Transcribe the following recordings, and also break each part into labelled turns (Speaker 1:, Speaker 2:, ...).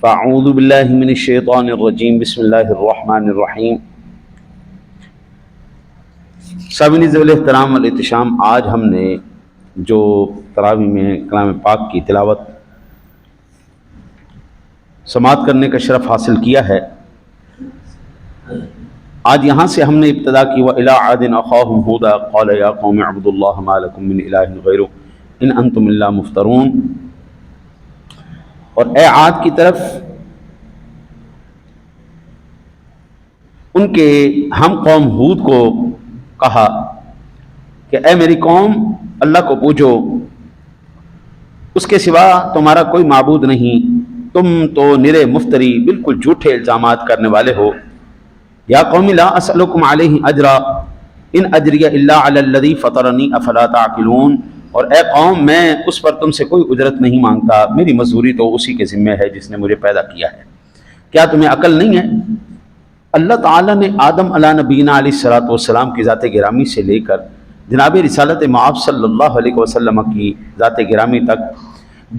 Speaker 1: فاعوذ باللہ من الشیطان الرجیم بسم اللہ الرحمن الرحیم۔ سامعین ذوال احترام والاحتشام، آج ہم نے جو تراویح میں کلام پاک کی تلاوت سماعت کرنے کا شرف حاصل کیا ہے، آج یہاں سے ہم نے ابتدا کی وَإِلَىٰ عَادٍ أَخَاهُمْ هُودًا قَالَ يَا قَوْمِ اعْبُدُوا اللَّهَ مَا لَكُم مِّنْ إِلَٰهٍ غَيْرُهُ إِنْ أَنْتُمْ إِلَّا مُفْتَرُونَ۔ اور اے عاد کی طرف ان کے ہم قوم ہود کو کہا کہ اے میری قوم، اللہ کو پوجو، اس کے سوا تمہارا کوئی معبود نہیں، تم تو نرے مفتری، بالکل جھوٹے الزامات کرنے والے ہو۔ یا قوم لا اسألکم علیہ اجرا ان اجری الا علی الذی فطرنی افلا تعقلون۔ اور اے قوم، میں اس پر تم سے کوئی اجرت نہیں مانگتا، میری مزدوری تو اسی کے ذمہ ہے جس نے مجھے پیدا کیا ہے۔ کیا تمہیں عقل نہیں ہے؟ اللہ تعالیٰ نے آدم علیہ نبینا علیہ الصلوۃ والسلام کی ذات گرامی سے لے کر جناب رسالت مآب صلی اللہ علیہ وسلم کی ذات گرامی تک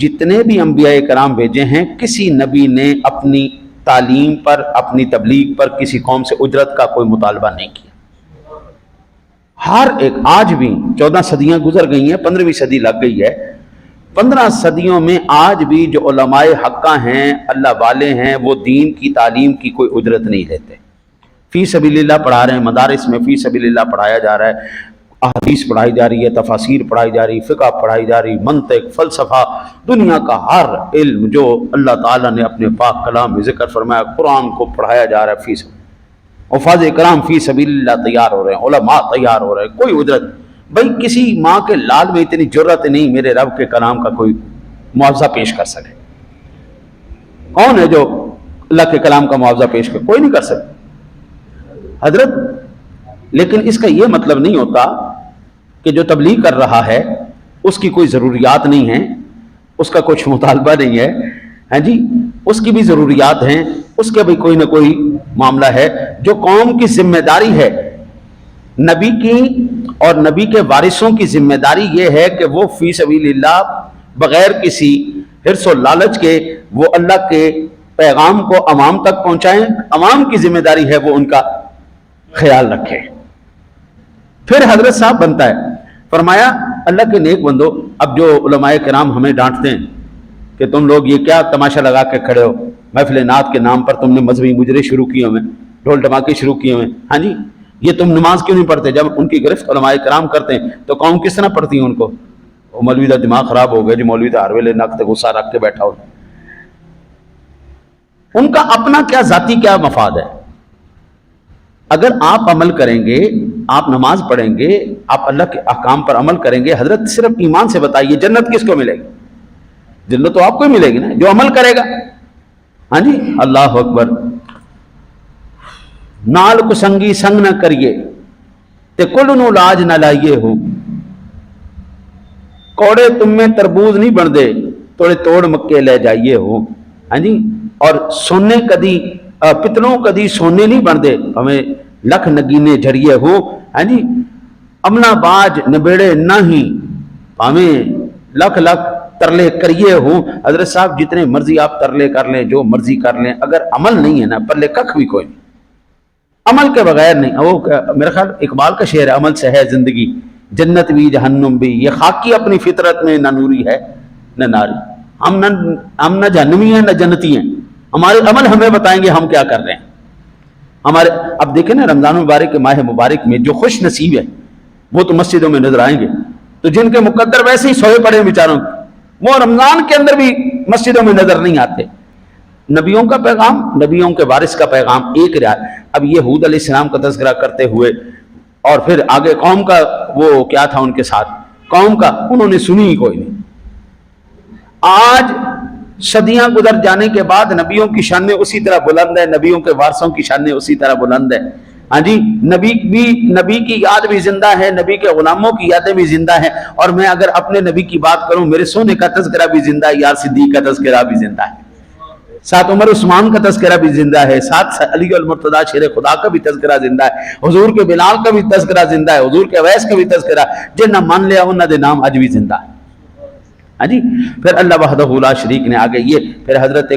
Speaker 1: جتنے بھی انبیاء کرام بھیجے ہیں، کسی نبی نے اپنی تعلیم پر، اپنی تبلیغ پر کسی قوم سے اجرت کا کوئی مطالبہ نہیں کیا۔ ہر ایک، آج بھی 14 صدیاں گزر گئی ہیں، 15ویں صدی لگ گئی ہے، 15 صدیوں میں آج بھی جو علماء حقہ ہیں، اللہ والے ہیں، وہ دین کی تعلیم کی کوئی اجرت نہیں لیتے۔ فی سبیل اللہ پڑھا رہے ہیں، مدارس میں فی سبیل اللہ پڑھایا جا رہا ہے، احادیث پڑھائی جا رہی ہے، تفاسیر پڑھائی جا رہی، فقہ پڑھائی جا رہی، منطق، فلسفہ، دنیا کا ہر علم جو اللہ تعالیٰ نے اپنے پاک کلام میں ذکر فرمایا، قرآن کو پڑھایا جا رہا ہے فی سبیل۔ حفاظ کرام فی سبیل اللہ تیار ہو رہے ہیں، علماء تیار ہو رہے ہیں، کوئی اجرت بھائی کسی ماں کے لال میں اتنی جرت نہیں میرے رب کے کلام کا کوئی معاوضہ پیش کر سکے۔ کون ہے جو اللہ کے کلام کا معاوضہ پیش کر؟ کوئی نہیں کر سکتا حضرت۔ لیکن اس کا یہ مطلب نہیں ہوتا کہ جو تبلیغ کر رہا ہے اس کی کوئی ضروریات نہیں ہیں، اس کا کچھ مطالبہ نہیں ہے، ہاں جی، اس کی بھی ضروریات ہیں، اس کے بھی کوئی نہ کوئی معاملہ ہے۔ جو قوم کی ذمہ داری ہے، نبی کی اور نبی کے وارثوں کی ذمہ داری یہ ہے کہ وہ فی سبیل اللہ بغیر کسی حرص و لالچ کے وہ اللہ کے پیغام کو عوام تک پہنچائیں۔ عوام کی ذمہ داری ہے وہ ان کا خیال رکھے۔ پھر حضرت صاحب بنتا ہے، فرمایا اللہ کے نیک بندو، اب جو علماء کرام ہمیں ڈانٹتے ہیں کہ تم لوگ یہ کیا تماشا لگا کے کھڑے ہو، محفل نعت کے نام پر تم نے مذہبی مجرے شروع کیے ہوئے، ڈھول ڈماکے شروع کیے ہوئے، ہاں جی، یہ تم نماز کیوں نہیں پڑھتے؟ جب ان کی گرفت علماء کرام کرتے ہیں تو قوم کس طرح پڑھتی ہیں ان کو؟ وہ مولوی کا دماغ خراب ہو گیا جی، مولوی تو ہر ویلے نقد غصہ رکھ کے بیٹھا ہو۔ ان کا اپنا کیا ذاتی کیا مفاد ہے؟ اگر آپ عمل کریں گے، آپ نماز پڑھیں گے، آپ اللہ کے احکام پر عمل کریں گے، حضرت صرف ایمان سے بتائیے جنت کس کو ملے گی؟ جنت تو آپ کو ہی ملے گی نا جو عمل کرے گا، ہاں جی، اللہ اکبر۔ نال کو سنگی سنگ نہ کریے تے کل نو لاج نہ لائیے ہو، کوڑے تم میں تربوز نہیں بن دے توڑے توڑ مکے لے جائیے ہو، ہاں جی، اور سونے کدی پتلوں کدی سونے نہیں بن دے ہمیں لکھ نگینے جھڑیے ہو، ہاں جی، امنا باج نبیڑے نہ ہی ہمیں لکھ لکھ ترلے کریے ہوں۔ حضرت صاحب جتنے مرضی آپ ترلے کر لیں، جو مرضی کر لیں، اگر عمل نہیں ہے نا پرلے ککھ بھی کوئی نہیں، عمل کے بغیر نہیں۔ وہ میرا خیال اقبال کا شعر ہے، عمل سے ہے زندگی جنت بھی جہنم بھی، یہ خاکی اپنی فطرت میں نہ نوری ہے نہ ناری۔ ہم نہ جہنمی ہیں نہ جنتی ہیں، ہمارے عمل ہمیں بتائیں گے ہم کیا کر رہے ہیں۔ ہمارے اب دیکھیں نا، رمضان مبارک کے ماہ مبارک میں جو خوش نصیب ہے وہ تو مسجدوں میں نظر آئیں گے، تو جن کے مقدر ویسے ہی سوئے پڑے بیچاروں، وہ رمضان کے اندر بھی مسجدوں میں نظر نہیں آتے۔ نبیوں کا پیغام، نبیوں کے وارث کا پیغام ایک رہا۔ اب یہ ہود علیہ السلام کا تذکرہ کرتے ہوئے اور پھر آگے قوم کا وہ کیا تھا ان کے ساتھ، قوم کا انہوں نے سنی ہی کوئی نہیں۔ آج صدیاں گزر جانے کے بعد نبیوں کی شانیں اسی طرح بلند ہے، نبیوں کے وارثوں کی شانیں اسی طرح بلند ہے، ہاں جی، نبی کی یاد بھی زندہ ہے، نبی کے غلاموں کی یادیں بھی زندہ ہیں، اور میں اگر اپنے نبی کی بات کروں، میرے سونے کا تذکرہ بھی زندہ ہے، یار صدیق کا تذکرہ بھی زندہ ہے، ساتھ عمر عثمان کا تذکرہ بھی زندہ ہے، ساتھ علی المرتضیٰ شیر خدا کا بھی تذکرہ زندہ ہے، حضور کے بلال کا بھی تذکرہ زندہ ہے، حضور کے اویس کا بھی تذکرہ، جنہ مان لیا انہاں دے نام اج بھی زندہ ہے، ہاں جی. پھر اللہ وحدہ لا شریک نے آگے یہ پھر حضرت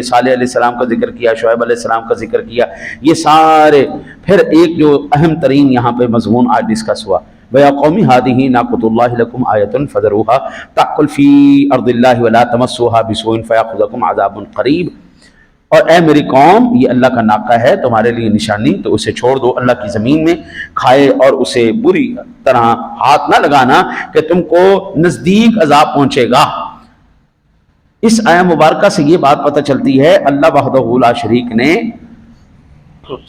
Speaker 1: صالح علیہ السلام کا ذکر کیا, شعیب علیہ السلام کا ذکر کیا, یہ سارے. پھر ایک جو اہم ترین یہاں پہ مضمون آج ڈسکس ہوا, وَيَا قَوْمِ هَٰذِهِ نَاقَةُ اللَّهِ لَكُمْ آیَةٌ فَذَرُوهَا تَأْكُلْ فِي أَرْضِ اللَّهِ وَلَا تَمَسُّوهَا بِسُوءٍ فَيَأْخُذَكُمْ عَذَابٌ قَرِيبٌ. اور اے میری قوم, یہ اللہ کا ناقہ ہے تمہارے لیے نشانی, تو اسے چھوڑ دو اللہ کی زمین میں کھائے, اور اسے بری طرح ہاتھ نہ لگانا کہ تم کو نزدیک عذاب پہنچے گا. اس آیہ مبارکہ سے یہ بات پتہ چلتی ہے, اللہ وحدہ لا شریک نے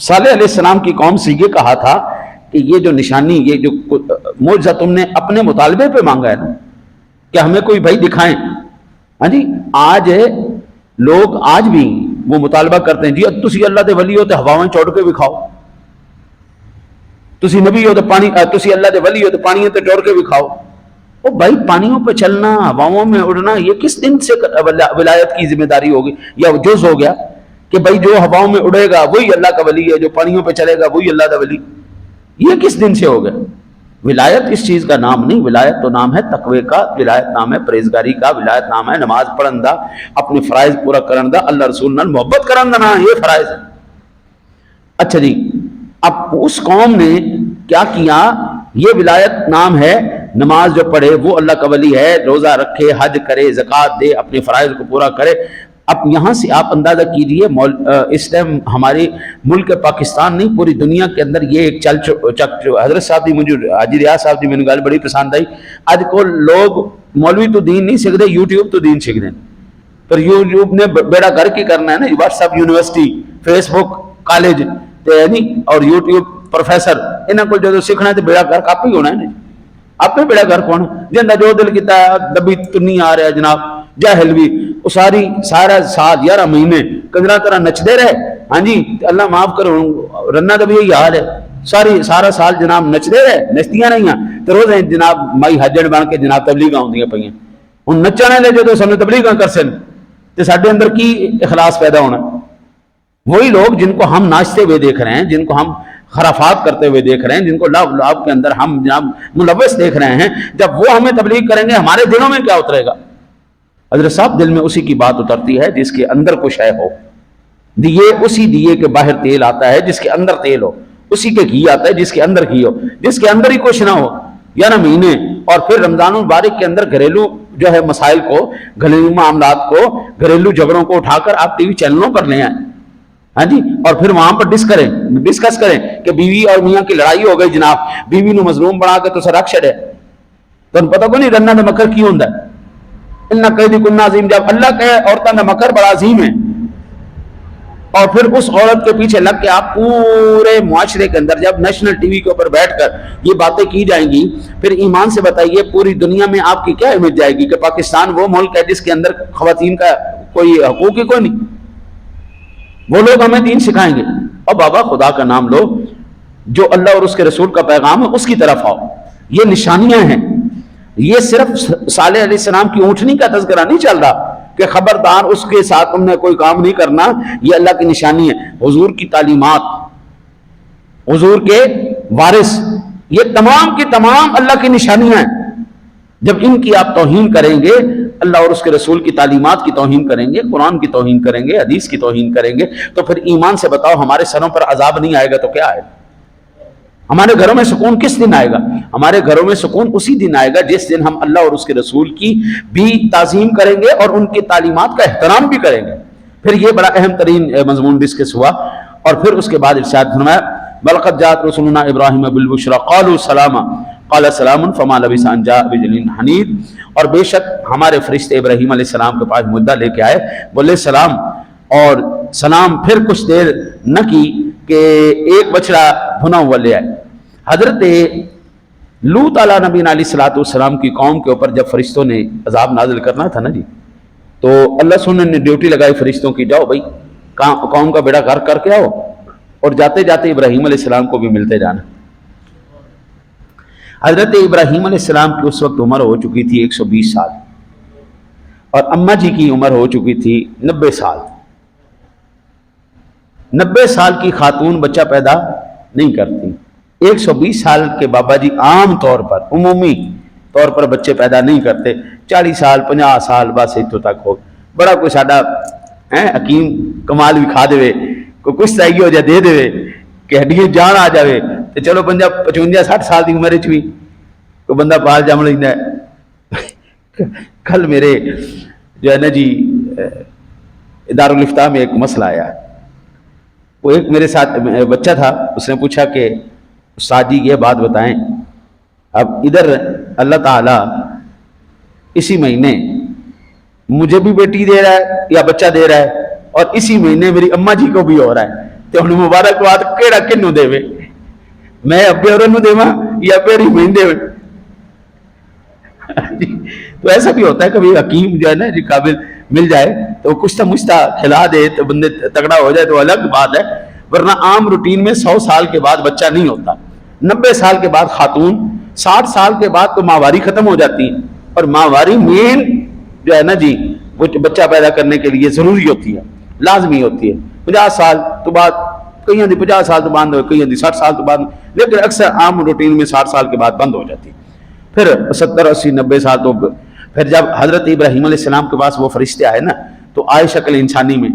Speaker 1: صالح علیہ السلام کی قوم سے یہ کہا تھا کہ یہ جو نشانی, یہ جو معجزہ تم نے اپنے مطالبے پہ مانگا ہے نا, کہ ہمیں کوئی بھائی دکھائیں. ہاں جی, آج لوگ آج بھی وہ مطالبہ کرتے ہیں, جی تسی اللہ دے ولی ہو تو ہواواں چوڑ کے وکھاؤ, تسی نبی ہو تو پانی, تسی اللہ دے ولی ہو تو پانی تے چوڑ کے وکھاؤ. او بھائی, پانیوں پہ چلنا, ہواؤں میں اڑنا, یہ کس دن سے ولایت کی ذمہ داری ہوگی یا جز ہو گیا کہ بھائی جو ہواؤں میں اڑے گا وہی اللہ کا ولی ہے, جو پانیوں پہ چلے گا وہی اللہ کا ولی. یہ کس دن سے ہو گیا؟ ولایت اس چیز کا نام نہیں, ولایت تو نام ہے تقوی کا, ولایت نام ہے پرہیزگاری کا, ولایت نام ہے نماز پڑھن دا, اپنے فرائض پورا کرن دا, اللہ رسول نال محبت کرن دا, نام یہ فرائض ہے. اچھا جی, اب اس قوم نے کیا کیا, یہ ولایت نام ہے, نماز جو پڑھے وہ اللہ کا ولی ہے, روزہ رکھے, حج کرے, زکوٰۃ دے, اپنے فرائض کو پورا کرے. اب یہاں سے آپ اندازہ کیجئے, اس ٹائم ہمارے ملک پاکستان نہیں پوری دنیا کے اندر یہ ایک حضرت صاحب دی, مجھے حاجی ریاض صاحب دی میری گل بڑی پسند آئی. اج کو لوگ مولوی تو دین نہیں سیکھتے, یوٹیوب تو دین سیکھتے ہیں. پر یوٹیوب نے بیڑا گھر کی کرنا ہے نا, واٹس ایپ یونیورسٹی, فیس بک کالج اور یوٹیوب پروفیسر, انہاں کو جو سیکھنا ہے تو بیڑا گھر آپ ہی ہونا ہے نا. آپ بیڑا گھر کون جنہ جو دل کیتا ہے, دبی تنی آ رہا ہے جناب, جاہل بھی, وہ سارا سال 11 مہینے کنجرا طرح نچتے رہے. ہاں جی, اللہ معاف کرو, رنا کا بھی یہی حال ہے, سارا سال جناب نچتے رہے, نچتیاں نہیں ہیں تو روز جناب مائی حجن بن کے جناب تبلیغاں ہوندیاں پئیاں. ہن نچن والے جدوں سانوں تبلیغاں کرسن تے ساڈے اندر کی اخلاص پیدا ہونا؟ وہی لوگ جن کو ہم ناچتے ہوئے دیکھ رہے ہیں, جن کو ہم خرافات کرتے ہوئے دیکھ رہے ہیں, جن کو لاب کے اندر ہم جناب ملوث دیکھ رہے ہیں, جب وہ ہمیں تبلیغ کریں گے ہمارے دلوں میں کیا اترے گا؟ حضرت صاحب, دل میں اسی کی بات اترتی ہے جس کے اندر کچھ ہے ہو. دیے اسی دیے کے باہر تیل آتا ہے جس کے اندر تیل ہو, اسی کے گھی آتا ہے جس کے اندر گھی ہو, جس کے اندر ہی کچھ نہ ہو. 11 مہینے اور پھر رمضان المبارک کے اندر گھریلو جو ہے مسائل کو, گھریلو معاملات کو, گھریلو جھگڑوں کو اٹھا کر آپ ٹی وی چینلوں پر لے آئیں. ہاں جی, اور پھر وہاں پر ڈسکس کریں کہ بیوی اور میاں کی لڑائی ہو گئی جناب, بیوی نو مظلوم بنا کے تو سر رکھ چھڑے. تو پتہ کو نہیں رنا دا مکر کی ہوندا ہے؟ انّا قیدی کن عظیم, جب اللہ کہے عورتوں کا مکر بڑا عظیم ہے, اور پھر اس عورت کے پیچھے لگ کے آپ پورے معاشرے کے اندر جب نیشنل ٹی وی کے اوپر بیٹھ کر یہ باتیں کی جائیں گی, پھر ایمان سے بتائیے پوری دنیا میں آپ کی کیا امیج جائے گی کہ پاکستان وہ ملک ہے جس کے اندر خواتین کا کوئی حقوق ہی کوئی نہیں. وہ لوگ ہمیں دین سکھائیں گے. اور بابا خدا کا نام لو, جو اللہ اور اس کے رسول کا پیغام ہے اس کی طرف آؤ. یہ نشانیاں ہیں, یہ صرف صالح علیہ السلام کی اونٹنی کا تذکرہ نہیں چل رہا کہ خبردار اس کے ساتھ تم نے کوئی کام نہیں کرنا, یہ اللہ کی نشانی ہے. حضور کی تعلیمات, حضور کے وارث, یہ تمام کی تمام اللہ کی نشانیاں ہیں. جب ان کی آپ توہین کریں گے, اللہ اور اس کے رسول کی تعلیمات کی توہین کریں گے, قرآن کی توہین کریں گے, حدیث کی توہین کریں گے, تو پھر ایمان سے بتاؤ ہمارے سروں پر عذاب نہیں آئے گا تو کیا آئے گا؟ ہمارے گھروں میں سکون کس دن آئے گا؟ ہمارے گھروں میں سکون اسی دن آئے گا جس دن ہم اللہ اور اس کے رسول کی بھی تعظیم کریں گے اور ان کی تعلیمات کا احترام بھی کریں گے. پھر یہ بڑا اہم ترین مضمون ڈسکس ہوا, اور پھر اس کے بعد ارشاد فرمایا وَلَقَدْ جَاءَتْ رُسُلُنَا إِبْرَاهِيمَ بِالْبُشْرَىٰ قَالُوا سَلَامًا قَالَ سَلَامٌ فَمَا لَبِثَ أَن جَاءَ بِعِجْلٍ حَنِيذٍ. اور بے شک ہمارے فرشتے ابراہیم علیہ السلام کے پاس مدعا لے کے آئے, بولے سلام, اور سلام پھر کچھ دیر نہ کی کہ ایک بچڑا بھنا ہوا لے آئے. حضرت لوط علیہ نبی علیہ الصلوۃ والسلام کی قوم کے اوپر جب فرشتوں نے عذاب نازل کرنا تھا نا جی, تو اللہ سبحانہ نے ڈیوٹی لگائی فرشتوں کی, جاؤ بھائی قوم کا بیڑا گھر کر کے آؤ, اور جاتے جاتے ابراہیم علیہ السلام کو بھی ملتے جانا. حضرت ابراہیم علیہ السلام کی اس وقت عمر ہو چکی تھی 120 سال, اور اماں جی کی عمر ہو چکی تھی 90 سال. 90 سال کی خاتون بچہ پیدا نہیں کرتی. 120 سال کے بابا جی عام طور پر عمومی طور پر بچے پیدا نہیں کرتے. 40 سال 50 سال بس اتوں تک ہو بڑا کوئی ساڈا حکیم کمال بھی کھا دے کوئی کچھ چاہیے ہو جائے دے دے کہ ہڈیاں جان آ جائے تو چلو 55 60 سال کی عمر بھی کوئی بندہ پال جم لینا ہے. کل میرے جو ہے نا جی دارالفتاح میں ایک مسئلہ آیا. وہ ایک میرے ساتھ بچہ تھا, اس نے پوچھا کہ استاد جی یہ بات بتائیں, اب ادھر اللہ تعالیٰ اسی مہینے مجھے بھی بیٹی دے رہا ہے یا بچہ دے رہا ہے, اور اسی مہینے میری اماں جی کو بھی ہو رہا ہے, تو ہم مبارکباد کیڑا کنوں دے وے, میں ابے اور دےواں یا ابے اور مہینے دے. تو ایسا بھی ہوتا ہے کبھی حکیم جو ہے نا جی قابل مل جائے تو کچھ مشتہ کھلا دے تو بندے تگڑا ہو جائے تو الگ بات ہے, ورنہ عام روٹین میں 100 سال کے بعد بچہ نہیں ہوتا, 90 سال کے بعد خاتون, 60 سال کے بعد تو ماہواری ختم ہو جاتی ہے, اور ماہواری مین جو ہے نا جی وہ بچہ پیدا کرنے کے لیے ضروری ہوتی ہے, لازمی ہوتی ہے. 50 سال تو بعد, کئی 50 سال تو بعد, کئی 60 سال تو بعد, لیکن اکثر عام روٹین میں 60 سال کے بعد بند ہو جاتی ہے. پھر 70 80 90 سال تو پھر جب حضرت ابراہیم علیہ السلام کے پاس وہ فرشتے آئے نا, تو آئے شکل انسانی میں.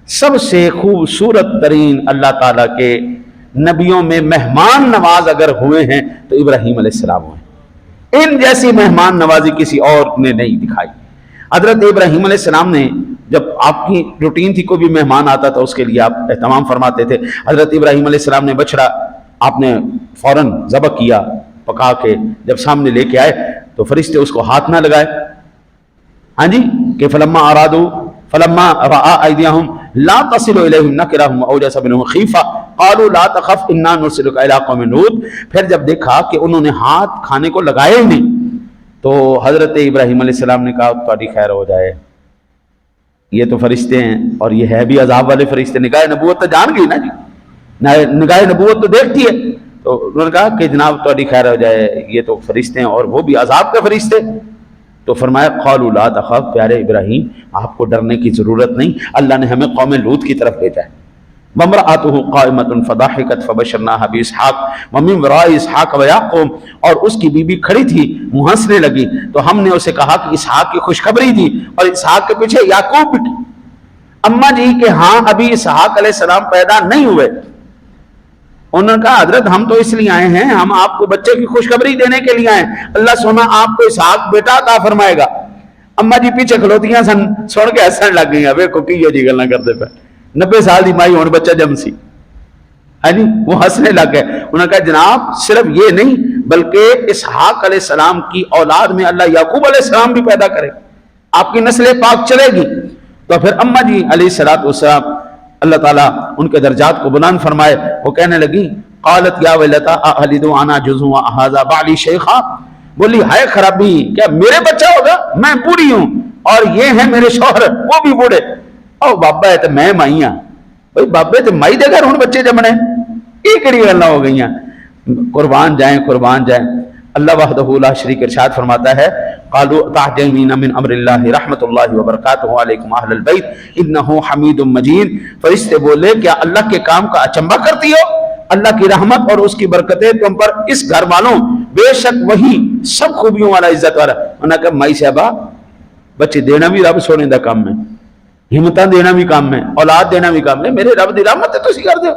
Speaker 1: سب سے خوبصورت ترین اللہ تعالیٰ کے نبیوں میں مہمان نواز اگر ہوئے ہیں تو ابراہیم علیہ السلام ہوئے. ان جیسی مہمان نوازی کسی اور نے نہیں دکھائی. حضرت ابراہیم علیہ السلام نے, جب آپ کی روٹین تھی کوئی بھی مہمان آتا تھا اس کے لیے آپ اہتمام فرماتے تھے. حضرت ابراہیم علیہ السلام نے بچڑا آپ نے فوراً ذبح کیا, پکا کے جب سامنے لے کے آئے تو فرشتے اس کو ہاتھ نہ لگائے. ہاں جی, کہ فلما رأى أيديهم لا تصل إليهم نكرهم وأوجس منهم خيفة قالوا لا تخف إنا نرسلك إلى قوم لوط. پھر جب دیکھا کہ انہوں نے ہاتھ کھانے کو لگائے ہی نہیں تو حضرت ابراہیم علیہ السلام نے کہا تمہاری خیر ہو جائے, یہ تو فرشتے ہیں اور یہ ہے بھی عذاب والے فرشتے. نگاہ نبوت تو جان گئی نا جی, نگاہ نبوت تو دیکھتی ہے. تو انہوں نے کہا کہ جناب تمہاری خیر ہو جائے, یہ تو فرشتے ہیں اور وہ بھی عذاب کے فرشتے. تو فرمایا قالوا لا تخف, پیارے ابراہیم آپ کو ڈرنے کی ضرورت نہیں, اللہ نے ہمیں قوم لوط کی طرف بھیجا ہے. وامرأته قائمة فضحكت فبشرناها بإسحاق ومن وراء إسحاق ويعقوب, اور اس کی بیوی کھڑی تھی وہ ہنسنے لگی تو ہم نے اسے کہا کہ اسحاق کی خوشخبری دی, اور اسحاق کے پیچھے یعقوب بھی. اماں جی کہ ہاں ابھی اسحاق علیہ السلام پیدا نہیں ہوئے. انہوں نے کہا حضرت ہم تو اس لیے آئے ہیں, ہم آپ کو بچے کی خوشخبری دینے کے لیے آئے ہیں, اللہ سونا آپ کو اسحاق بیٹا عطا فرمائے گا. اماں جی پیچھے کھلوتیاں سن, سن کے ہسن لگ گئی, ویکھو کی یہ جی گلاں کرتے پے, 90 سال دی مائی ہن بچہ جم سی. ہاں جی, وہ ہنسنے لگ گئے. انہوں نے کہا جناب صرف یہ نہیں بلکہ اسحاق علیہ السلام کی اولاد میں اللہ یعقوب علیہ السلام بھی پیدا کرے, آپ کی نسل پاک چلے گی. تو پھر اماں جی علیہ السلام اللہ تعالیٰ ان کے درجات کو بلند فرمائے, وہ کہنے لگی قالت یا ویلتا احلد انا جزو هذا بعلی شیخا, بولی ہائے خرابی, کیا میرے بچہ ہوگا, میں بوڑھی ہوں اور یہ ہیں میرے شوہر وہ بھی بوڑھے. او بابا ہے تو میں مائی ہاں, بھائی بابے تو مائی دے گھر ہوں بچے جمنے, یہ کڑی گلاں ہو گئی ہیں. قربان جائیں قربان جائیں. اللہ وحدہ لا شریک ارشاد فرماتا ہے قالوا تعجبین من امر اللہ رحمت اللہ وبرکاتہ علیکم اہل البیت انہ حمید مجید. فرشتے بولے کیا اللہ کے کام کا اچنبا کرتی ہو, اللہ کی رحمت اور اس کی برکتیں تم پر اس گھر والوں, بے شک وہی سب خوبیوں والا عزت والا. انہوں نے کہا مائی صاحبہ بچے دینا بھی رب سونے دا کام ہے, ہمتاں دینا بھی کام ہے, اولاد دینا بھی کام ہے, میرے رب دی رحمت ہے تسی کر دو.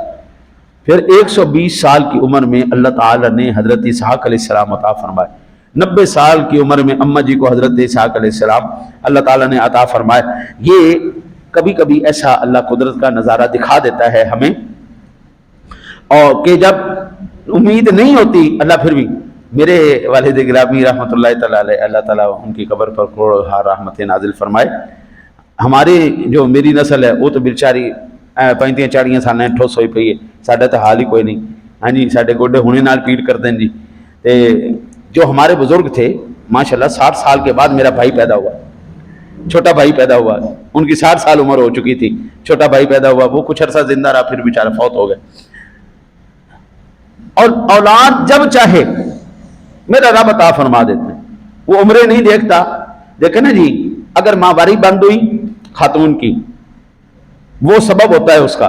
Speaker 1: پھر 120 سال کی عمر میں اللہ تعالیٰ نے حضرت اسحاق علیہ السلام عطا فرمائے. 90 سال کی عمر میں اماں جی کو حضرت اسحاق علیہ السلام اللہ تعالیٰ نے عطا فرمائے. یہ کبھی کبھی ایسا اللہ قدرت کا نظارہ دکھا دیتا ہے ہمیں, اور کہ جب امید نہیں ہوتی اللہ پھر بھی. میرے والد گرامی رحمۃ اللہ تعالیٰ علیہ, اللہ تعالیٰ ان کی قبر پر کروڑ رحمت نازل فرمائے. ہماری جو میری نسل ہے وہ تو بیچاری 35-40 سال ٹھوس ہوئی پئی ہے, ساڈا تو حال ہی کوئی نہیں. ہاں جی, ساڈے گوڈے ہونے نال پیٹ کرتے ہیں جی. تے جو ہمارے بزرگ تھے ماشاءاللہ 60 سال کے بعد میرا بھائی پیدا ہوا, چھوٹا بھائی پیدا ہوا, ان کی 60 سال عمر ہو چکی تھی, چھوٹا بھائی پیدا ہوا, وہ کچھ عرصہ زندہ رہا پھر بیچارہ فوت ہو گئے. اور اولاد جب چاہے میرا رب عطا فرما دیتے ہیں, وہ عمریں نہیں دیکھتا. دیکھیں نا جی, اگر ماہواری بند ہوئی خاتون کی, وہ سبب ہوتا ہے اس کا,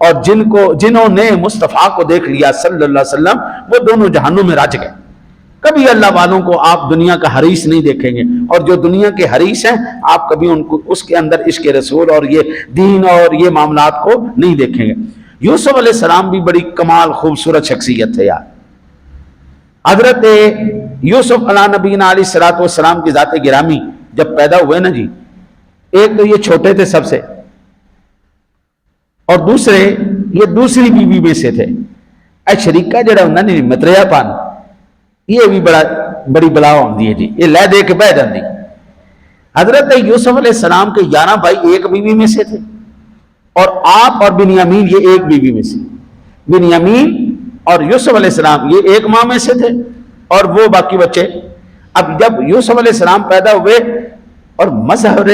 Speaker 1: اور جنہوں نے مصطفیٰ کو دیکھ لیا صلی اللہ علیہ وسلم، وہ دونوں جہانوں میں رچ گئے۔ کبھی اللہ والوں کو آپ دنیا کا حریص نہیں دیکھیں گے، اور جو دنیا کے حریص ہیں آپ کبھی ان کو اس کے اندر عشق رسول اور یہ دین اور یہ معاملات کو نہیں دیکھیں گے۔ یوسف علیہ السلام بھی بڑی کمال خوبصورت شخصیت تھے یار۔ حضرت یوسف علیہ نبینا علیہ الصلوۃ والسلام کی ذات گرامی جب پیدا ہوئے نا جی، ایک تو یہ چھوٹے تھے سب سے، اور دوسرے یہ دوسری بیوی میں سے تھے۔ اے شریکہ جڑا ہوندا نہیں متریا پن، یہ بھی بڑی بلا ہوندی ہے جی، یہ لے دے کے بہ جاندی۔ حضرت یوسف علیہ السلام کے 11 بھائی ایک بیوی میں سے تھے، اور آپ اور بنیامین یہ ایک بیوی میں سے۔ بنیامین اور یوسف علیہ السلام یہ ایک ماں میں سے تھے، اور وہ باقی بچے۔ اب جب یوسف علیہ السلام پیدا ہوئے اور مظہر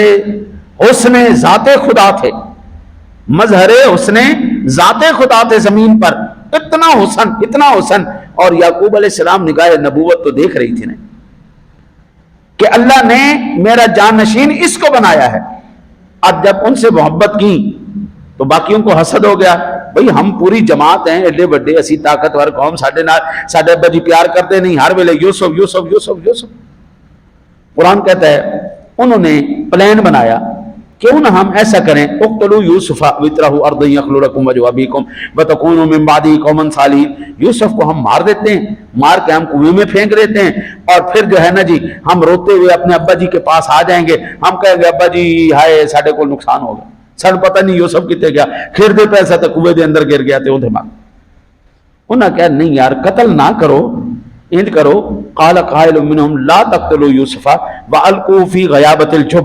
Speaker 1: حسن ذات خدا تھے، مظہر حسن ذات خدا تھے زمین پر، اتنا حسن، اور یعقوب علیہ السلام نگاہ نبوت تو دیکھ رہی تھی نا کہ اللہ نے میرا جانشین اس کو بنایا ہے۔ اب جب ان سے محبت کی تو باقیوں کو حسد ہو گیا، بھئی ہم پوری جماعت ہیں ایڈے بڑے اسی طاقتور قوم، ساڈے ابا جی پیار کرتے نہیں، ہر ویلے یوسف یوسف یوسف یوسف۔ قرآن کہتا ہے انہوں نے پلان بنایا، کیوں نہ ہم ایسا کریں، اقتلوا یوسف وطرہ ارض یخل لکم وجہ ابیکم وتکونوا من بعدہ قوما صالحین۔ یوسف کو ہم مار دیتے ہیں، مار کے ہم کنویں میں پھینک دیتے ہیں، اور پھر جو ہے نا جی ہم روتے ہوئے اپنے ابا جی کے پاس آ جائیں گے، ہم کہیں گے ابا جی ہائے ساڈے کو نقصان ہوگا، سن پتہ نہیں یوسف کتے گیا، کھیر دے پیسہ تے کنویں دے اندر گر گیا تے اوندے مار۔ انہاں کہا نہیں یار قتل نہ کرو، انج کرو، قال قائل منہم لا تقتلوا یوسف والقوا فی غیابۃ الجب،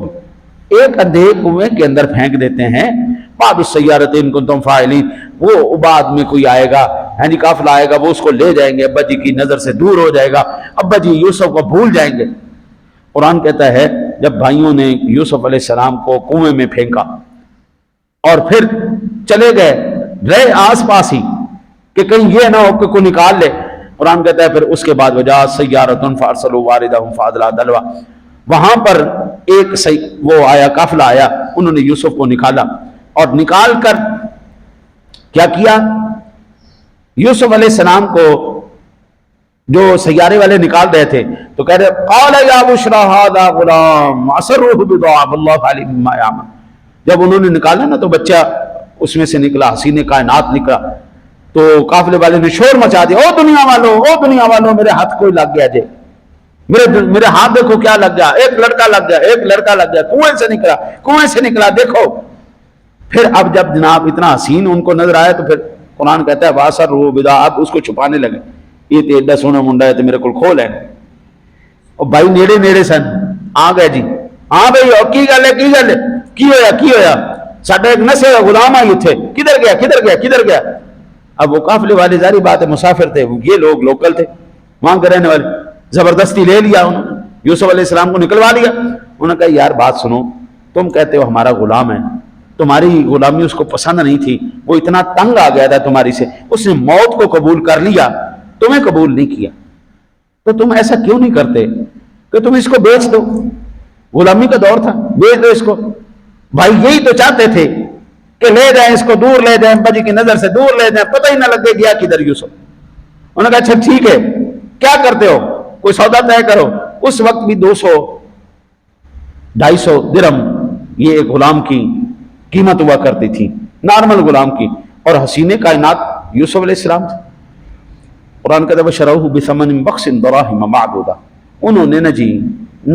Speaker 1: ایک اندھے کنویں کے اندر پھینک دیتے ہیں، بعد السیارۃ ان کنتم فاعلین، وہ بعد میں کوئی آئے گا، یعنی قافلہ آئے گا، وہ اس کو لے جائیں گے، ابا جی کی نظر سے دور ہو جائے گا، ابا جی یوسف کو بھول جائیں گے۔ قرآن کہتا ہے جب بھائیوں نے یوسف علیہ السلام کو کنویں میں پھینکا اور پھر چلے گئے، رہے آس پاس ہی کہ کہیں یہ نہ ہو کہ کوئی نکال لے، قرآن کہتا ہے پھر اس کے بعد وجاء سیارۃ فارسلوا واردہم فادلی دلوا، وہاں پر ایک وہ آیا، قافلہ آیا، انہوں نے یوسف کو نکالا، اور نکال کر کیا کیا، یوسف علیہ السلام کو جو سیارے والے نکال رہے تھے تو کہہ رہے قال یا بشرا ھذا غلام اسروہ بضاعہ واللہ علیم بما یعمل، جب انہوں نے نکالا نا تو بچہ اس میں سے نکلا، حسین کائنات نکلا، تو قافلے والے نے شور مچا دیا، او دنیا والوں میرے ہاتھ کوئی لگ گیا جے، میرے ہاتھ دیکھو کیا لگ گیا، ایک لڑکا لگ گیا، کنویں سے نکلا دیکھو۔ پھر اب جب جناب اتنا حسین ان کو نظر آیا تو پھر قرآن کہتا ہے واسروا بضاعہ، اب اس کو چھپانے لگے، یہ تے ایڈا سونا منڈا ہے تو میرے کو کھول ہے، اور بھائی نیڑے سن آ گئے جی، ہاں بھائی اور کی گل ہے کی ہویا ساڈا ایک نسے غلام آئی اتھے، کدھر گیا۔ اب وہ قافلے والے ظاہری بات ہے مسافر تھے، یہ لوگ لوکل تھے وہاں کے رہنے والے، زبردستی لے لیا انہوں نے، یوسف علیہ السلام کو نکلوا لیا۔ انہوں نے کہا یار بات سنو، تم کہتے ہو ہمارا غلام ہے، تمہاری غلامی اس کو پسند نہیں تھی، وہ اتنا تنگ آ گیا تھا تمہاری سے، اس نے موت کو قبول کر لیا، تمہیں قبول نہیں کیا، تو تم ایسا کیوں نہیں کرتے کہ تم اس کو بیچ دو، غلامی کا دور تھا، بیچ دو اس کو۔ بھائی یہی تو چاہتے تھے کہ لے جائیں اس کو، دور لے جائیں، ابا جی کی نظر سے دور لے جائیں، پتہ ہی نہ لگے گیا کدھر یوسف۔ انہوں نے کہا اچھا ٹھیک ہے، کیا کرتے ہو، کوئی سودا طے کرو۔ اس وقت بھی 200-250 درہم یہ ایک غلام کی قیمت ہوا کرتی تھی، نارمل غلام کی، اور حسین کائنات یوسف علیہ السلام تھے۔ قرآن کہتا ہے وَشَرَوْهُ بِثَمَنٍ بَخْسٍ دَرَاهِمَ مَعْدُودَةٍ، انہوں نے نا جی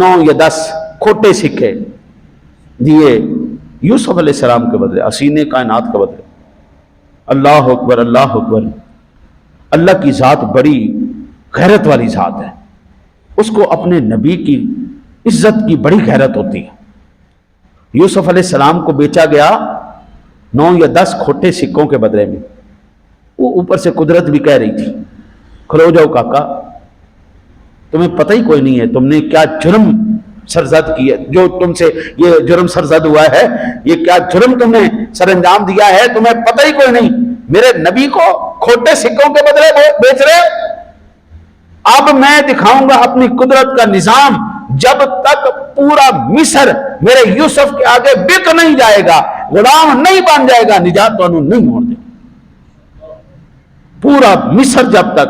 Speaker 1: 9 یا 10 کھوٹے سکے دیے یوسف علیہ السلام کے بدلے، حسین کائنات کے بدلے۔ اللہ اکبر، اللہ اکبر۔ اللہ کی ذات بڑی غیرت والی ذات ہے، اس کو اپنے نبی کی عزت کی بڑی غیرت ہوتی ہے۔ یوسف علیہ السلام کو بیچا گیا 9 یا 10 کھوٹے سکوں کے بدلے میں، وہ اوپر سے قدرت بھی کہہ رہی تھی کھلو جاؤ کاکا، تمہیں پتہ ہی کوئی نہیں ہے تم نے کیا جرم سرزد کیا، جو تم سے یہ جرم سرزد ہوا ہے، یہ کیا جرم تم نے سر انجام دیا ہے، تمہیں پتہ ہی کوئی نہیں، میرے نبی کو کھوٹے سکوں کے بدلے بیچ رہے۔ اب میں دکھاؤں گا اپنی قدرت کا نظام، جب تک پورا مصر میرے یوسف کے آگے بک نہیں جائے گا، غلام نہیں بن جائے گا، نجات تو نہیں موڑ دے۔ پورا مصر جب تک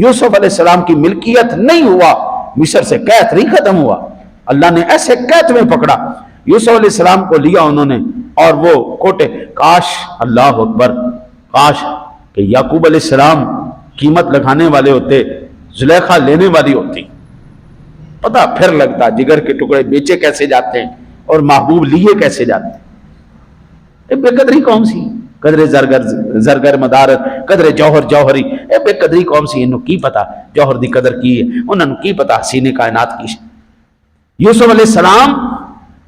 Speaker 1: یوسف علیہ السلام کی ملکیت نہیں ہوا، مصر سے قحط نہیں ختم ہوا، اللہ نے ایسے قحط میں پکڑا، یوسف علیہ السلام کو لیا انہوں نے اور وہ کوٹے، کاش، اللہ اکبر، کاش کہ یعقوب علیہ السلام قیمت لگانے والے ہوتے، زلیخا لینے والی ہوتی، پتہ پھر لگتا جگر کے ٹکڑے بیچے کیسے جاتے ہیں اور محبوب لیے کیسے جاتے ہیں۔ اے بے قدری قوم سی، قدر زرگر مدارت، قدر جوہر جوہری، اے بے قدری قوم سی، انہوں کی پتا جوہر دی قدر کی ہے، انہوں کی پتا حسین کائنات کی۔ یوسف علیہ السلام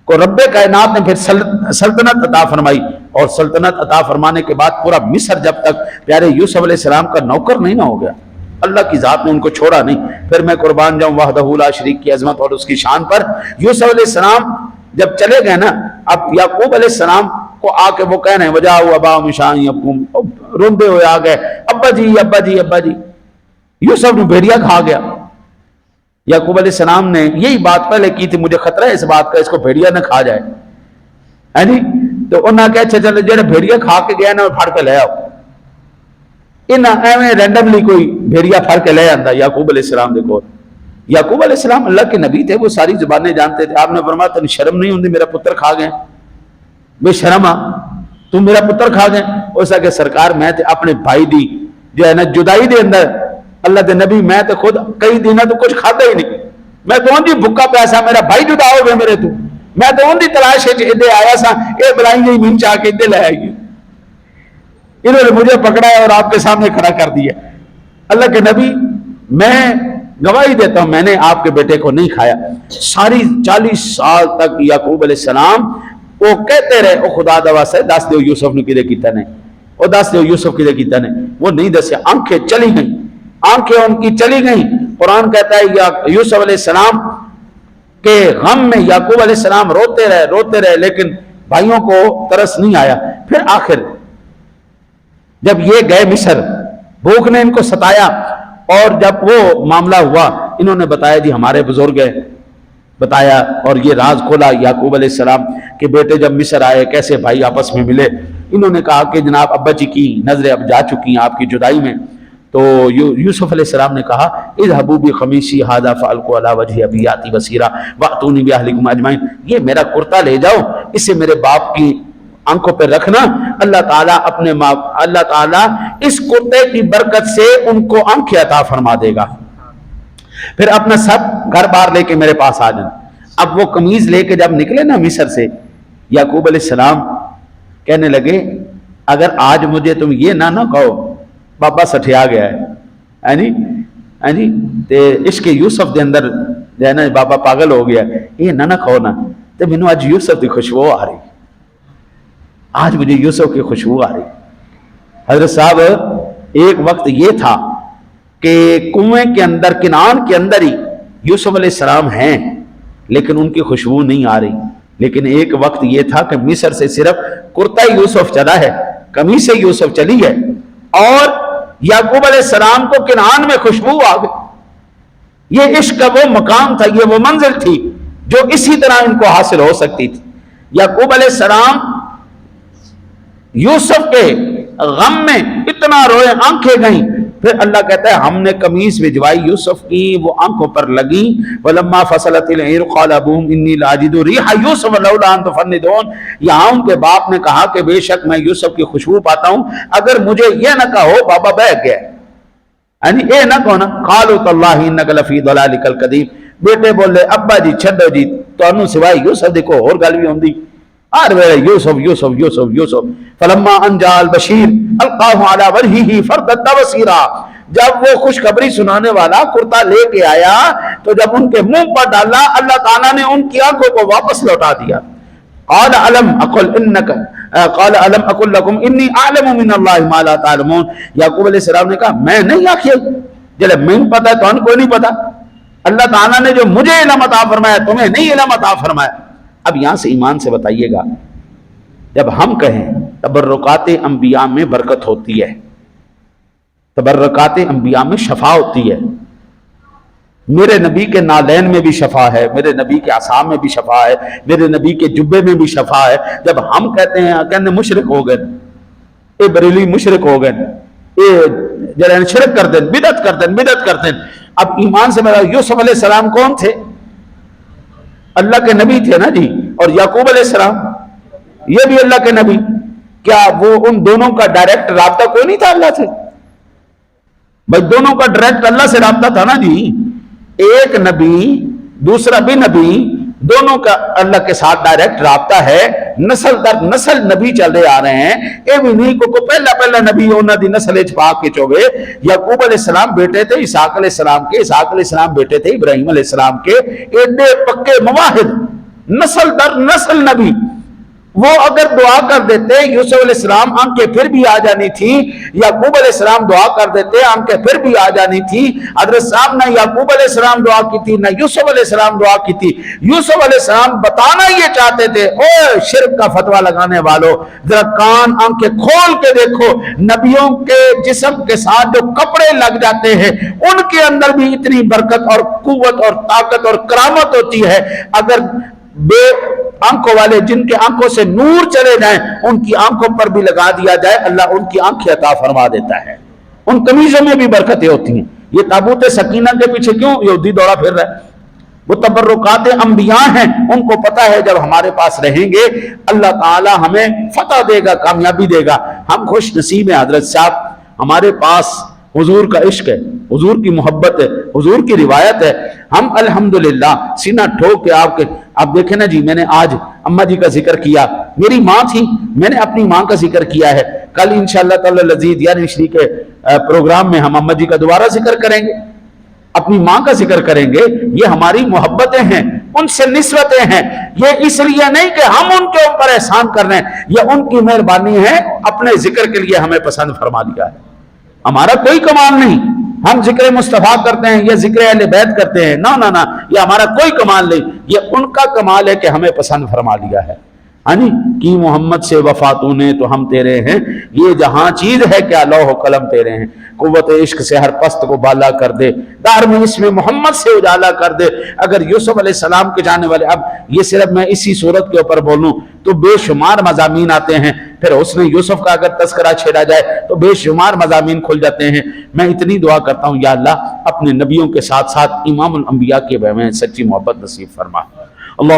Speaker 1: کو رب کائنات نے پھر سلطنت عطا فرمائی، اور سلطنت عطا فرمانے کے بعد پورا مصر جب تک پیارے یوسف علیہ السلام کا نوکر نہیں نہ ہو گیا، اللہ کی ذات نے ان کو چھوڑا نہیں۔ پھر میں قربان جاؤں وحدہ لا شریک کی عظمت اور اس کی شان پر، یوسف علیہ السلام جب چلے گئے نا، اب یعقوب علیہ السلام کو آ کے وہ کہنے وجاؤ ابا مشان یبکم، روندے ہوئے آ گئے، ابا جی ابا جی ابا جی۔ یوسف نے بھیڑیا کھا گیا۔ یعقوب علیہ السلام نے یہی بات پہلے کی تھی، مجھے خطرہ ہے اس بات کا، اس کو بھیڑیا نہ کھا جائے، ہے جی؟ تو انہاں کہا اچھا چلے جڑے بھیڑیا کھا کے گیا نا پھڑ کے لے آؤ، انہاں ایویں رینڈملی کوئی بھیڑیا پھڑ کے لے آندا یعقوب علیہ السلام دے کول۔ یعقوب علیہ السلام اللہ کے نبی تھے، وہ ساری زبانیں جانتے تھے۔ آپ نے فرمایا تن شرم نہیں ہوندی میرا پتر کھا گئے، بے شرم آ تم میرا پتر کھا گئے؟ اس کہ سرکار میں تے اپنے بھائی دی جو ہے نا جدائی دے اندر اللہ دے نبی میں تے خود کئی دنوں تو کچھ کھادا ہی نہیں، میں تو اندھی بھکا پیسا، میرا بھائی جدا ہو گئے میرے تو، میں تو اندھی تلاش ادھے آیا سا، اے بلائیں گے من چاہ کے ادھے لے آئے گی، انہوں نے مجھے پکڑا ہے اور آپ کے سامنے کھڑا کر دیا۔ اللہ کے نبی میں گواہی دیتا ہوں میں نے آپ کے بیٹے کو نہیں کھایا۔ ساری 40 سال تک یعقوب علیہ السلام وہ کہتے رہے او خدا دا واسطے دس دیو یوسف نے کدے کیتا نہیں، او دس دیو یوسف کدے کیتا نہیں، وہ نہیں دسیا، آنکھیں چلی گئیں، آنکھیں ان کی چلی گئیں۔ قرآن کہتا ہے یوسف علیہ السلام کے غم میں یعقوب علیہ السلام روتے رہے لیکن بھائیوں کو ترس نہیں آیا۔ پھر آخر جب یہ گئے مصر، بھوک نے ان کو ستایا، اور جب وہ معاملہ ہوا انہوں نے بتایا جی ہمارے بزرگ ہیں، بتایا اور یہ راز کھولا یعقوب علیہ السلام کہ بیٹے جب مصر آئے کیسے بھائی آپس میں ملے۔ انہوں نے کہا کہ جناب ابا جی کی نظریں اب جا چکی ہیں آپ کی جدائی میں، تو یوسف علیہ السلام نے کہا اذهبوا بقمیصی ھذا فالقوا علی وجه ابی یاتی بصیرا واتونی باہلکم اجمعین، یہ میرا کرتا لے جاؤ، اسے میرے باپ کی آنکھوں پہ رکھنا، اللہ تعالیٰ اس کرتے کی برکت سے ان کو آنکھیں عطا فرما دے گا، پھر اپنا سب گھر بار لے کے میرے پاس آ جائیں۔ اب وہ قمیض لے کے جب نکلے نا مصر سے، یعقوب علیہ السلام کہنے لگے اگر آج مجھے تم یہ نہ کہو بابا سٹھیا گیا ہے جی تے عشق یوسف دے اندر جو ہے نا بابا پاگل ہو گیا، یہ نہ کہو نا تو مینوں آج یوسف کی خوشبو آ رہی، آج مجھے یوسف کی خوشبو آ رہی۔ حضرت صاحب ایک وقت یہ تھا کہ کنویں کے اندر کنعان کے اندر ہی یوسف علیہ السلام ہیں لیکن ان کی خوشبو نہیں آ رہی، لیکن ایک وقت یہ تھا کہ مصر سے صرف کرتا یوسف چلا ہے، قمیص یوسف چلی ہے، اور یعقوب علیہ السلام کو کنعان میں خوشبو آ گئی۔ یہ عشق کا وہ مقام تھا، یہ وہ منزل تھی جو اسی طرح ان کو حاصل ہو سکتی تھی۔ یعقوب علیہ السلام یوسف کے غم میں اتنا روئے، آنکھیں گئیں، پھر اللہ کہتا ہے ہم نے قمیص بھجوائی یوسف کی، وہ آنکھوں پر لگی، وَلَمَّا فَصَلَتِ الْعِيرُ قَالَ أَبُوهُمْ إِنِّي لَأَجِدُ رِيحَ يُوسُفَ لَوْلَا أَن تُفَنِّدُونِ، یہاں ان کے باپ نے کہا کہ بے شک میں یوسف کی خوشبو پاتا ہوں، اگر مجھے یہ نہ کہو بابا بہ گیا، یعنی اے نہ کہو نا، قَالُوا تَاللَّهِ إِنَّكَ لَفِي ضَلَالِكَ الْقَدِيمِ، بیٹے بولے ابا جی چھڈو جی تانوں سوائے یوسف دیکھو اور گل بھی ہوندی، ہر ویلے یوسف یوسف یوسف یوسف۔ فلما ان جاء البشیر القاه على وجهه فارتد بصیرا، جب وہ خوشخبری سنانے والا کرتا لے کے آیا تو جب ان کے منہ پر ڈالا اللہ تعالیٰ نے ان کی آنکھوں کو واپس لوٹا دیا۔ قال الم اقل لكم انی اعلم من اللہ ما لا تعلمون، یعقوب علیہ السلام نے کہا میں نہیں آخیا جلے میں پتا ہے تو ان کو نہیں پتا، اللہ تعالیٰ نے جو مجھے علم عطا فرمایا تمہیں نہیں علم عطا فرمایا۔ اب یہاں سے ایمان سے بتائیے گا، جب ہم کہیں تبرکات انبیاء میں برکت ہوتی ہے، تبرکات انبیاء میں شفا ہوتی ہے، میرے نبی کے نالین میں بھی شفا ہے، میرے نبی کے عصا میں بھی شفا ہے، میرے نبی کے جبے میں بھی شفا ہے۔ جب ہم کہتے ہیں کہنے مشرک ہو گئے، اے بریلی مشرک ہو گئے، اے جڑے شرک کرتے ہیں، بدعت کرتے ہیں۔ اب ایمان سے میرا یوسف علیہ السلام کون تھے؟ اللہ کے نبی تھے نا جی، اور یعقوب علیہ السلام یہ بھی اللہ کے نبی، کیا وہ ان دونوں کا ڈائریکٹ رابطہ کوئی نہیں تھا اللہ سے؟ بھائی دونوں کا ڈائریکٹ اللہ سے رابطہ تھا نا جی، ایک نبی دوسرا بھی نبی، دونوں کا اللہ کے ساتھ ڈائریکٹ رابطہ ہے، نسل در نسل نبی چلے آ رہے ہیں۔ اے بھی نہیں کو پہلا نبی انہاں دی نسل وچ پا کے چوے، یعقوب علیہ السلام بیٹے تھے اسحاق علیہ السلام کے، اسحاق علیہ السلام بیٹے تھے ابراہیم علیہ السلام کے، ایڈے پکے مواحد، نسل در نسل نبی۔ وہ اگر دعا کر دیتے یوسف علیہ السلام آنکھیں پھر بھی آ جانی تھی، یعقوب علیہ السلام دعا کر دیتے آنکھیں پھر بھی آ جانی تھی۔ حضرت صاحب نہ یعقوب علیہ السلام دعا کی تھی نہ یوسف علیہ السلام دعا کی تھی۔ یوسف علیہ السلام بتانا یہ چاہتے تھے، اے شرک کا فتویٰ لگانے والوں، ذرا کان آنکھیں کھول کے دیکھو، نبیوں کے جسم کے ساتھ جو کپڑے لگ جاتے ہیں ان کے اندر بھی اتنی برکت اور قوت اور طاقت اور کرامت ہوتی ہے۔ اگر بے آنکھوں والے جن کے آنکھوں سے نور چلے جائیں ان کی آنکھوں پر بھی لگا دیا جائے، اللہ ان کی آنکھیں عطا فرما دیتا ہے۔ ان قمیضوں میں بھی برکتیں ہوتی ہیں۔ یہ تابوت سکینہ کے پیچھے کیوں یہودی دوڑا پھر رہا ہے؟ وہ تبرکات انبیاء ہیں، ان کو پتا ہے جب ہمارے پاس رہیں گے اللہ تعالی ہمیں فتح دے گا، کامیابی دے گا۔ ہم خوش نصیب ہیں حضرت صاحب، ہمارے پاس حضور کا عشق ہے، حضور کی محبت ہے، حضور کی روایت ہے۔ ہم الحمدللہ سینہ ٹھوک کے آپ دیکھیں نا جی، میں نے آج اماں جی کا ذکر کیا، میری ماں تھی، میں نے اپنی ماں کا ذکر کیا ہے۔ کل انشاءاللہ تعالی لذیذ یعنی شریک کے پروگرام میں ہم اماں جی کا دوبارہ ذکر کریں گے، اپنی ماں کا ذکر کریں گے۔ یہ ہماری محبتیں ہیں، ان سے نسبتیں ہیں۔ یہ اس لیے نہیں کہ ہم ان کے اوپر احسان کر رہے ہیں، یہ ان کی مہربانی ہے، اپنے ذکر کے لیے ہمیں پسند فرما دیا ہے۔ ہمارا کوئی کمال نہیں، ہم ذکر مصطفیٰ کرتے ہیں یا ذکر اہل بیت کرتے ہیں، نہ یہ ہمارا کوئی کمال نہیں، یہ ان کا کمال ہے کہ ہمیں پسند فرما لیا ہے۔ ہاں جی، کی محمد سے وفا تو نے تو ہم تیرے ہیں، یہ جہاں چیز ہے کیا لوح و قلم تیرے ہیں۔ قوت عشق سے ہر پست کو بالا کر دے، دار میں اس میں محمد سے اجالا کر دے۔ اگر یوسف علیہ السلام کے جانے والے، اب یہ صرف میں اسی صورت کے اوپر بولوں تو بے شمار مضامین آتے ہیں، پھر حسن یوسف کا اگر تذکرہ چھیڑا جائے تو بے شمار مضامین کھل جاتے ہیں۔ میں اتنی دعا کرتا ہوں یا اللہ اپنے نبیوں کے ساتھ ساتھ امام الانبیاء کے میں سچی محبت نصیب فرما۔ اللہ